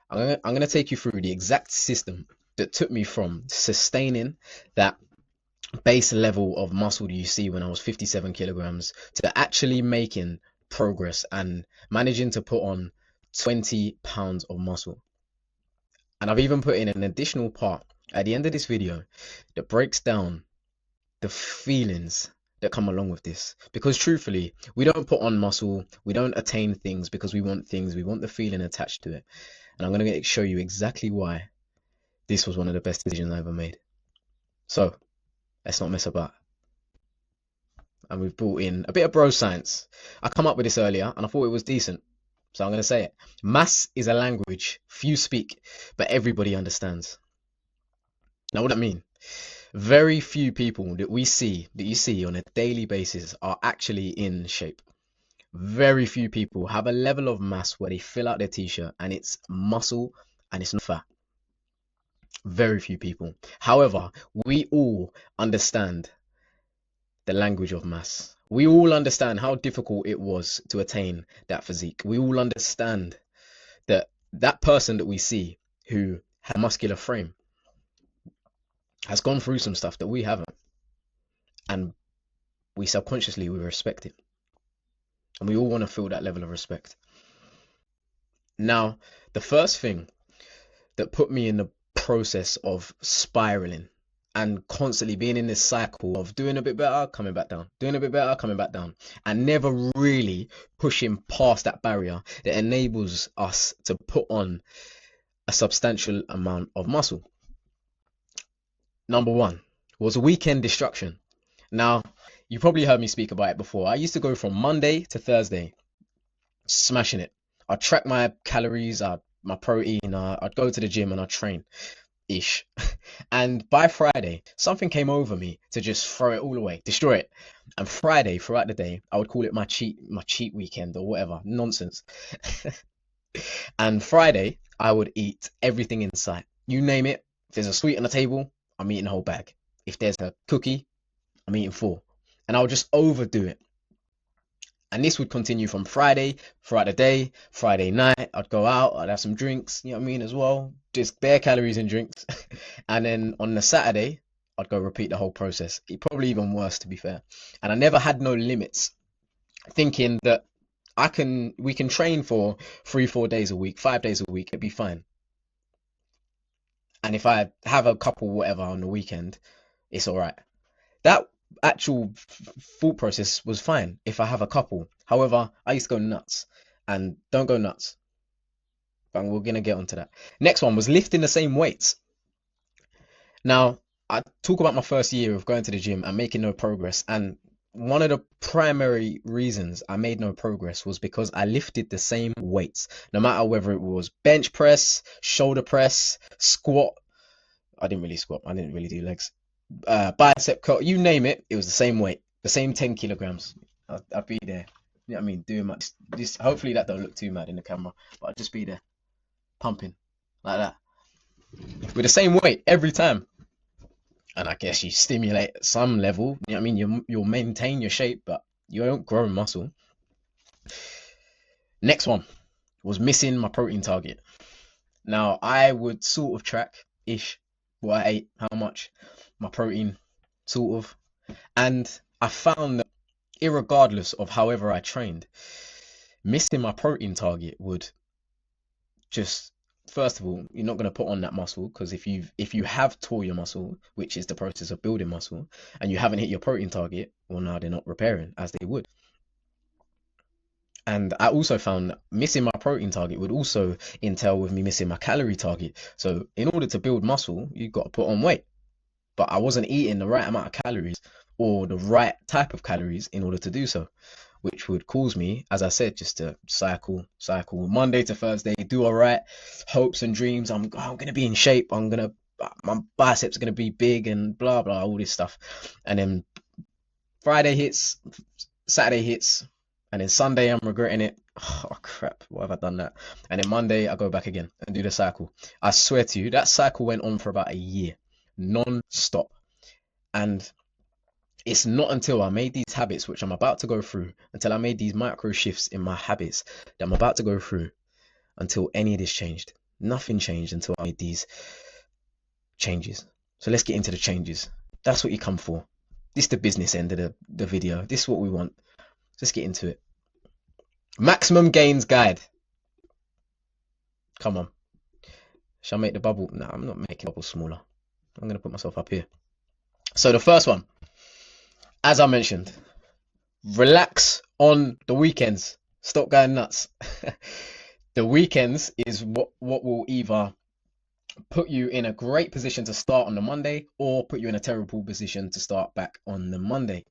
I'm gonna take you through the exact system that took me from sustaining that base level of muscle that you see when I was 57 kilograms to actually making progress and managing to put on 20 pounds of muscle. And I've even put in an additional part at the end of this video that breaks down the feelings that come along with this. Because truthfully, we don't put on muscle, we don't attain things because we want things, we want the feeling attached to it. And I'm going to show you exactly why this was one of the best decisions I ever made. So let's not mess about. And we've brought in a bit of bro science. I come up with this earlier and I thought it was decent, so I'm going to say it. Mass is a language few speak, but everybody understands. Now, what does that mean? Very few people that you see on a daily basis are actually in shape. Very few people have a level of mass where they fill out their t-shirt and it's muscle and it's not fat. Very few people. However, we all understand the language of mass. We all understand how difficult it was to attain that physique. We all understand that that person that we see who had a muscular frame has gone through some stuff that we haven't, and we subconsciously we respect it, and we all want to feel that level of respect. Now, the first thing that put me in the process of spiraling and constantly being in this cycle of doing a bit better, coming back down, doing a bit better, coming back down, and never really pushing past that barrier that enables us to put on a substantial amount of muscle. Number one was weekend destruction. Now, you probably heard me speak about it before. I used to go from Monday to Thursday, smashing it. I'd track my calories, my protein, I'd go to the gym and I'd train ish. And by Friday, something came over me to just throw it all away, destroy it. And Friday, throughout the day, I would call it my cheat weekend or whatever, nonsense. And Friday, I would eat everything in sight. You name it. If there's a sweet on the table, I'm eating a whole bag. If there's a cookie, I'm eating 4. And I would just overdo it. And this would continue from Friday, throughout the day. Friday night, I'd go out, I'd have some drinks, you know what I mean, as well. Just bare calories and drinks. And then on the Saturday, I'd go repeat the whole process. It probably even worse, to be fair. And I never had no limits, thinking that we can train for 3-4 days a week, 5 days a week, it'd be fine. And if I have a couple whatever on the weekend, it's all right. That actual thought process was fine if I have a couple. However, I used to go nuts, and don't go nuts. But we're gonna get onto that. Next one was lifting the same weights. Now, I talk about my first year of going to the gym and making no progress, and one of the primary reasons I made no progress was because I lifted the same weights, no matter whether it was bench press, shoulder press, squat. I didn't really squat. I didn't really do legs. Bicep curl, you name it, it was the same weight, the same 10 kilograms. I'd be there. You know what I mean? Doing much. This, hopefully that don't look too mad in the camera, but I'd just be there, pumping like that, with the same weight every time. And I guess you stimulate at some level. You know what I mean? You'll maintain your shape, but you won't grow muscle. Next one was missing my protein target. Now, I would sort of track ish what I ate, how much, my protein, sort of. And I found that irregardless of however I trained, missing my protein target would just, first of all, you're not going to put on that muscle, because if you have tore your muscle, which is the process of building muscle, and you haven't hit your protein target, well, now they're not repairing as they would. And I also found that missing my protein target would also entail with me missing my calorie target. So in order to build muscle, you've got to put on weight. But I wasn't eating the right amount of calories or the right type of calories in order to do so, which would cause me, as I said, just to cycle Monday to Thursday, do all right, hopes and dreams. I'm going to be in shape. My biceps are going to be big and blah, blah, all this stuff. And then Friday hits, Saturday hits, and then Sunday I'm regretting it. Oh crap, why have I done that? And then Monday I go back again and do the cycle. I swear to you, that cycle went on for about a year, non-stop. And it's not until I made these habits, which I'm about to go through, until I made these micro shifts in my habits that I'm about to go through, until any of this changed. Nothing changed until I made these changes. So let's get into the changes. That's what you come for. This is the business end of the video. This is what we want. Let's get into it. Maximum gains guide. Come on. Shall I make the bubble? No, I'm not making the bubble smaller. I'm going to put myself up here. So the first one, as I mentioned, relax on the weekends. Stop going nuts. The weekends is what will either put you in a great position to start on the Monday or put you in a terrible position to start back on the Monday.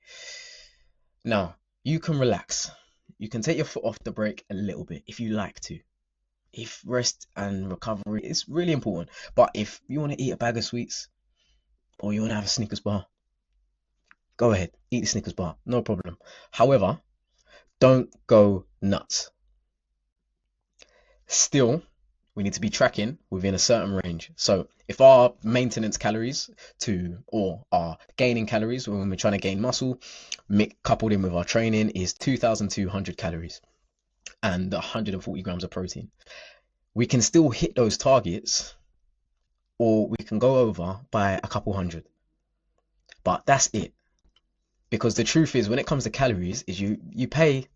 Now, you can relax. You can take your foot off the brake a little bit if you like to. If rest and recovery is really important. But if you want to eat a bag of sweets or you want to have a Snickers bar, go ahead, eat the Snickers bar, no problem. However, don't go nuts. Still, we need to be tracking within a certain range. So if our maintenance calories or our gaining calories when we're trying to gain muscle, coupled in with our training, is 2,200 calories and 140 grams of protein, we can still hit those targets, or we can go over by a couple hundred. But that's it. Because the truth is, when it comes to calories, is you pay.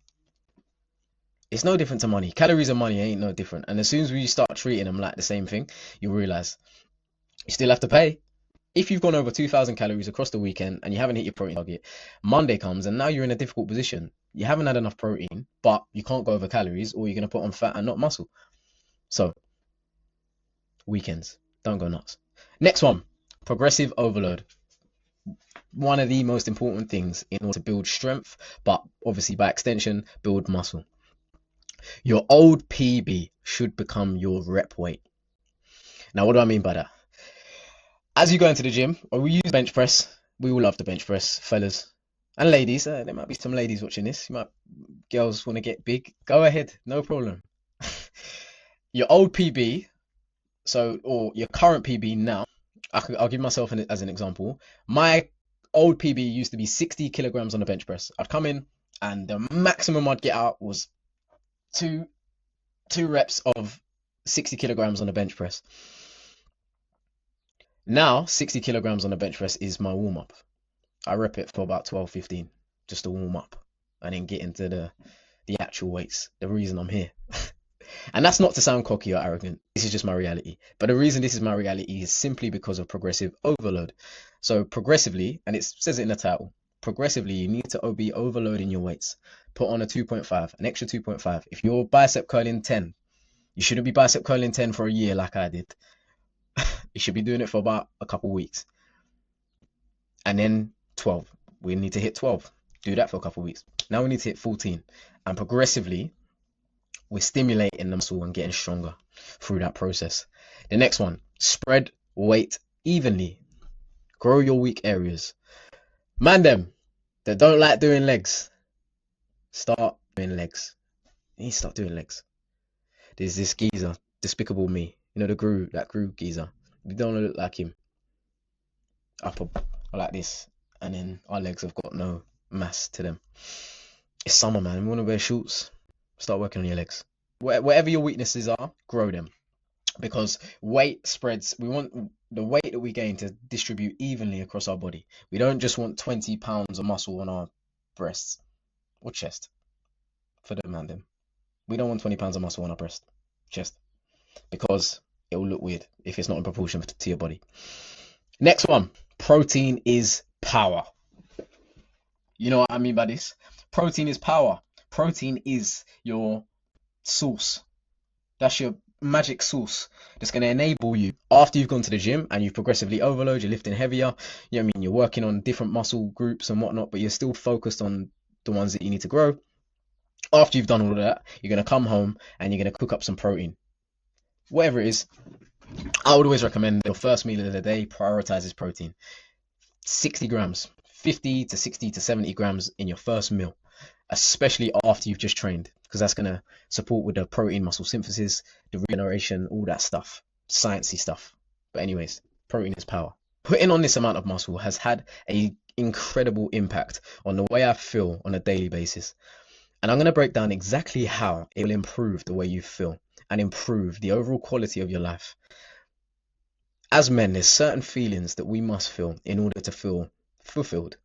It's no different to money. Calories and money ain't no different. And as soon as we start treating them like the same thing, you'll realize you still have to pay. If you've gone over 2,000 calories across the weekend and you haven't hit your protein target, Monday comes and now you're in a difficult position. You haven't had enough protein, but you can't go over calories, or you're going to put on fat and not muscle. So, weekends, don't go nuts. Next one, progressive overload. One of the most important things in order to build strength, but obviously by extension, build muscle. Your old PB should become your rep weight. Now, what do I mean by that? As you go into the gym, or we use bench press, we all love the bench press, fellas and ladies. There might be some ladies watching this. Girls want to get big, go ahead, no problem. Your old PB, or your current PB now, I'll give myself as an example. My old PB used to be 60 kilograms on the bench press. I'd come in and the maximum I'd get out was two reps of 60 kilograms on the bench press. Now 60 kilograms on the bench press is my warm-up. I rep it for about 12-15 just to warm up and then get into the actual weights, the reason I'm here. And that's not to sound cocky or arrogant, this is just my reality. But the reason this is my reality is simply because of progressive overload. So progressively, and it says it in the title, progressively you need to be overloading your weights. Put on a 2.5, an extra 2.5. If you're bicep curling 10, you shouldn't be bicep curling 10 for a year like I did. You should be doing it for about a couple weeks. And then 12. We need to hit 12. Do that for a couple weeks. Now we need to hit 14. And progressively, we're stimulating the muscle and getting stronger through that process. The next one, spread weight evenly. Grow your weak areas. Man them that don't like doing legs, start doing legs. You need to start doing legs. There's this geezer, Despicable Me. You know, that Gru geezer. We don't want to look like him. Up like this. And then our legs have got no mass to them. It's summer, man. We want to wear shorts. Start working on your legs. Whatever your weaknesses are, grow them. Because weight spreads. We want the weight that we gain to distribute evenly across our body. We don't just want 20 pounds of muscle on our breasts or chest. For the man them. We don't want 20 pounds of muscle on our chest. Because it will look weird if it's not in proportion to your body. Next one. Protein is power. You know what I mean by this? Protein is power. Protein is your sauce. That's your magic sauce that's going to enable you, after you've gone to the gym and you've progressively overloaded, you're lifting heavier, you know what I mean, you're working on different muscle groups and whatnot, but you're still focused on the ones that you need to grow. After you've done all of that, you're going to come home and you're going to cook up some protein. Whatever it is, I would always recommend your first meal of the day prioritizes protein. 60 grams, 50 to 60 to 70 grams in your first meal, especially after you've just trained, because that's going to support with the protein muscle synthesis, the regeneration, all that stuff, sciencey stuff. But anyways, protein is power. Putting on this amount of muscle has had an incredible impact on the way I feel on a daily basis. And I'm going to break down exactly how it will improve the way you feel and improve the overall quality of your life. As men, there's certain feelings that we must feel in order to feel fulfilled.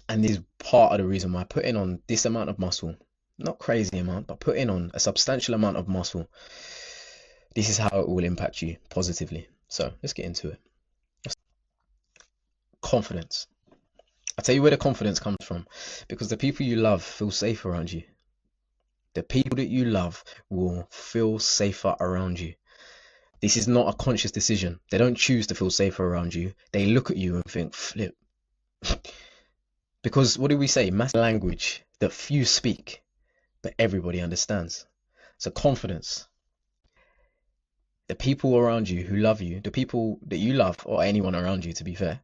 And this is part of the reason why putting on this amount of muscle, not crazy amount, but putting on a substantial amount of muscle, this is how it will impact you positively. So let's get into it. Confidence. I'll tell you where the confidence comes from. Because the people you love feel safe around you. The people that you love will feel safer around you. This is not a conscious decision. They don't choose to feel safer around you. They look at you and think, flip. Because what do we say? Mass language that few speak, but everybody understands. So confidence. The people around you who love you, the people that you love, or anyone around you, to be fair,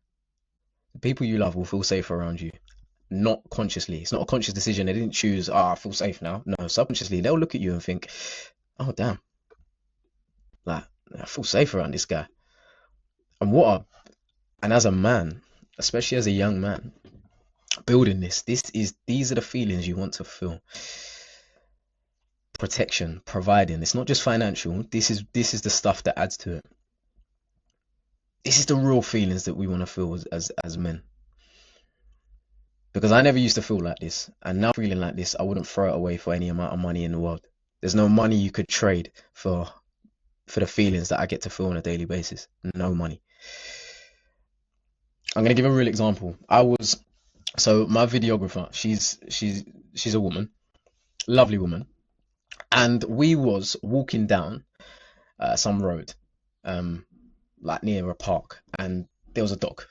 the people you love will feel safe around you. Not consciously. It's not a conscious decision. They didn't choose, I feel safe now. No, subconsciously, they'll look at you and think, oh, damn. Like, I feel safe around this guy. And as a man, especially as a young man, building these are the feelings you want to feel. Protection, providing. It's not just financial. This is the stuff that adds to it. This is the real feelings that we want to feel as men. Because I never used to feel like this, and now feeling like this, I wouldn't throw it away for any amount of money in the world. There's no money you could trade for the feelings that I get to feel on a daily basis. No money. I'm gonna give a real example. So my videographer, she's a woman, lovely woman, and we was walking down some road, like near a park, and there was a dog,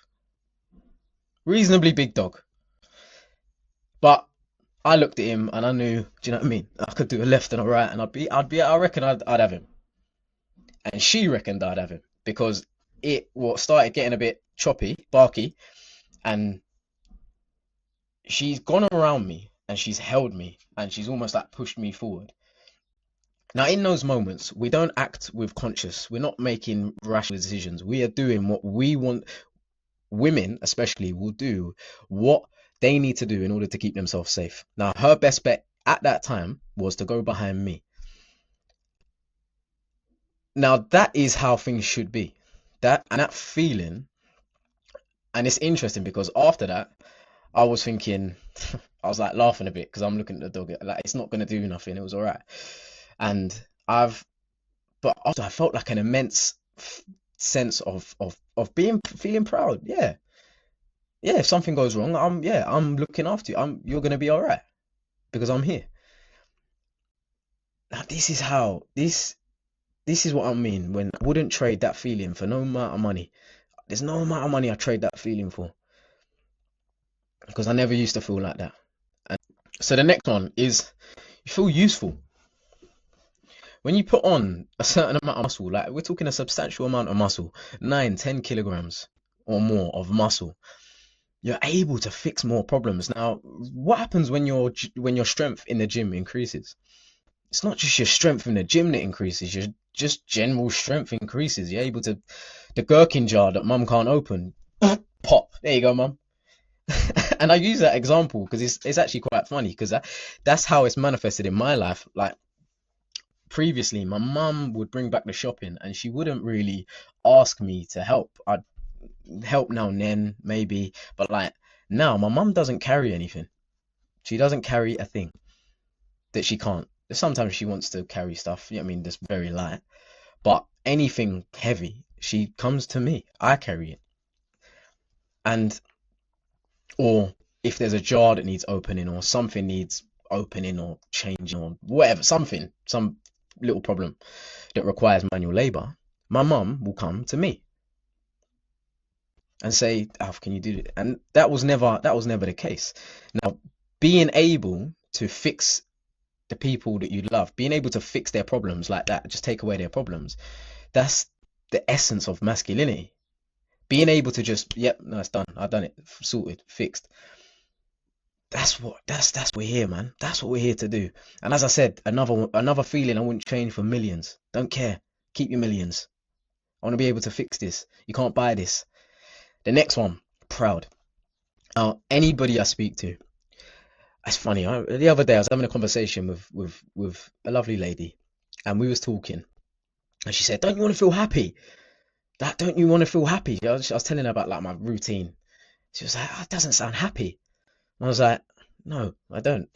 reasonably big dog. But I looked at him and I knew, do you know what I mean? I could do a left and a right, and I reckon I'd have him. And she reckoned I'd have him because it started getting a bit choppy, barky, and she's gone around me and she's held me and she's almost like pushed me forward. Now, in those moments, we don't act with conscious. We're not making rational decisions. We are doing what we want. Women, especially, will do what they need to do in order to keep themselves safe. Now, her best bet at that time was to go behind me. Now, that is how things should be. That feeling, and it's interesting because after that, I was thinking, I was like laughing a bit because I'm looking at the dog, like it's not going to do nothing. It was all right. But also I felt like an immense sense of feeling proud. Yeah. If something goes wrong, I'm looking after you. You're going to be all right because I'm here. Now, this is what I mean when I wouldn't trade that feeling for no amount of money. There's no amount of money I trade that feeling for, because I never used to feel like that. And so the next one is you feel useful. When you put on a certain amount of muscle, like we're talking a substantial amount of muscle, 9-10 kilograms or more of muscle, you're able to fix more problems. Now, what happens when your strength in the gym increases? It's not just your strength in the gym that increases, your just general strength increases. You're able to, the gherkin jar that mum can't open, pop, there you go, mum. And I use that example because it's actually quite funny, because that's how it's manifested in my life. Like previously, my mum would bring back the shopping and she wouldn't really ask me to help. I'd help now and then, maybe, but like now my mum doesn't carry anything. She doesn't carry a thing that she can't. Sometimes she wants to carry stuff, you know what I mean, that's very light, but anything heavy, she comes to me. I carry it. And or if there's a jar that needs opening, or something needs opening or changing, or whatever, some little problem that requires manual labor, my mum will come to me and say, Alf, can you do it? And that was never the case. Now, being able to fix the people that you love, being able to fix their problems like that, just take away their problems, that's the essence of masculinity. Being able to just, yep, no, it's done, I've done it, sorted, fixed. That's what we're here, man. That's what we're here to do. And as I said, another feeling I wouldn't change for millions. Don't care. Keep your millions. I want to be able to fix this. You can't buy this. The next one, proud. Now, anybody I speak to, It's funny. The other day I was having a conversation with a lovely lady, and we was talking, and she said, "Don't you want to feel happy? That don't you want to feel happy?" I was telling her about like my routine. She was like, "Oh, it doesn't sound happy." And I was like, "No, I don't."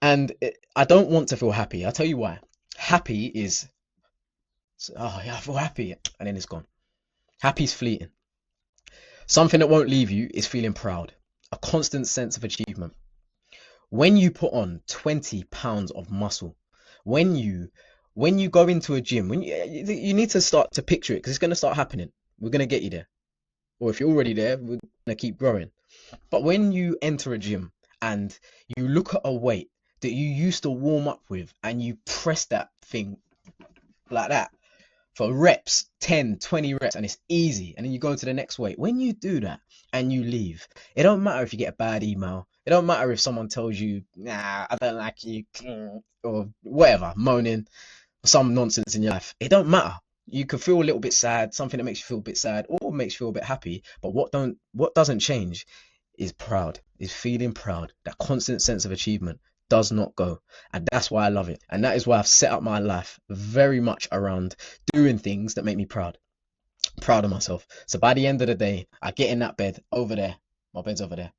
I don't want to feel happy. I'll tell you why. Happy is, oh yeah, I feel happy, and then it's gone. Happy's fleeting. Something that won't leave you is feeling proud, a constant sense of achievement. When you put on 20 pounds of muscle, when you when you go into a gym, when you need to start to picture it because it's going to start happening. We're going to get you there. Or if you're already there, we're going to keep growing. But when you enter a gym and you look at a weight that you used to warm up with and you press that thing like that for reps, 10, 20 reps, and it's easy, and then you go to the next weight. When you do that and you leave, it don't matter if you get a bad email. It don't matter if someone tells you, "Nah, I don't like you," or whatever, moaning, some nonsense in your life. It don't matter. You can feel a little bit sad, something that makes you feel a bit sad or makes you feel a bit happy. But what doesn't change is proud, is feeling proud. That constant sense of achievement does not go. And that's why I love it. And that is why I've set up my life very much around doing things that make me proud of myself. So by the end of the day, I get in that bed over there. My bed's over there.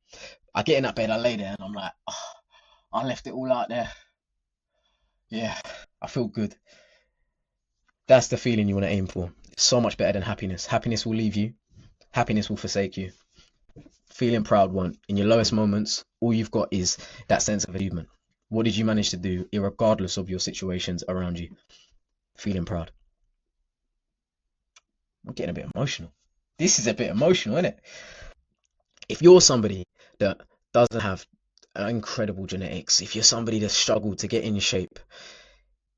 I get in that bed, I lay there, and I'm like, oh, I left it all out there. Yeah, I feel good. That's the feeling you want to aim for. It's so much better than happiness. Happiness will leave you. Happiness will forsake you. Feeling proud won't. In your lowest moments, all you've got is that sense of achievement. What did you manage to do, irregardless of your situations around you? Feeling proud. I'm getting a bit emotional. This is a bit emotional, isn't it? If you're somebody that doesn't have incredible genetics, if you're somebody that's struggled to get in shape,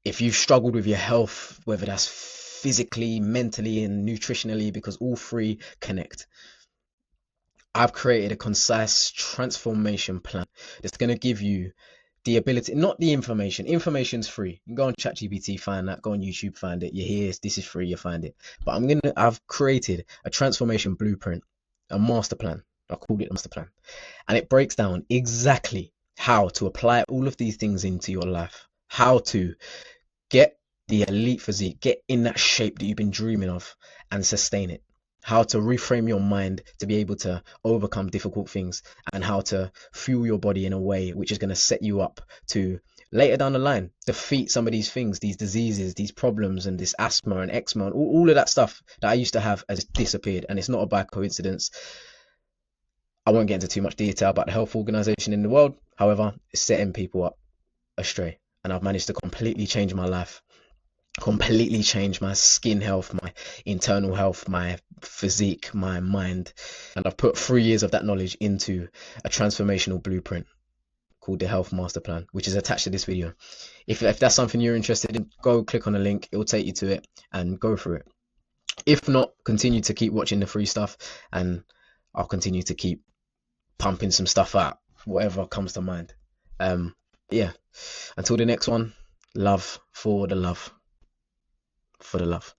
if you've struggled with your health, whether that's physically, mentally, and nutritionally, because all three connect, I've created a concise transformation plan that's going to give you the ability, not the information. Information's free. You can go on ChatGPT, find that. Go on YouTube, find it. You're here. This is free. You find it. But I've created a transformation blueprint, a master plan. I called it a master plan, and it breaks down exactly how to apply all of these things into your life. How to get the elite physique, get in that shape that you've been dreaming of, and sustain it. How to reframe your mind to be able to overcome difficult things, and how to fuel your body in a way which is going to set you up to later down the line defeat some of these things, these diseases, these problems, and this asthma and eczema and all of that stuff that I used to have has disappeared. And it's not by coincidence. I won't get into too much detail about the health organization in the world. However, it's setting people up astray. And I've managed to completely change my life, completely change my skin health, my internal health, my physique, my mind. And I've put 3 years of that knowledge into a transformational blueprint called the Health Master Plan, which is attached to this video. If that's something you're interested in, go click on the link. It will take you to it and go through it. If not, continue to keep watching the free stuff, and I'll continue to keep pumping some stuff out, whatever comes to mind. Yeah. Until the next one, love for the love. For the love.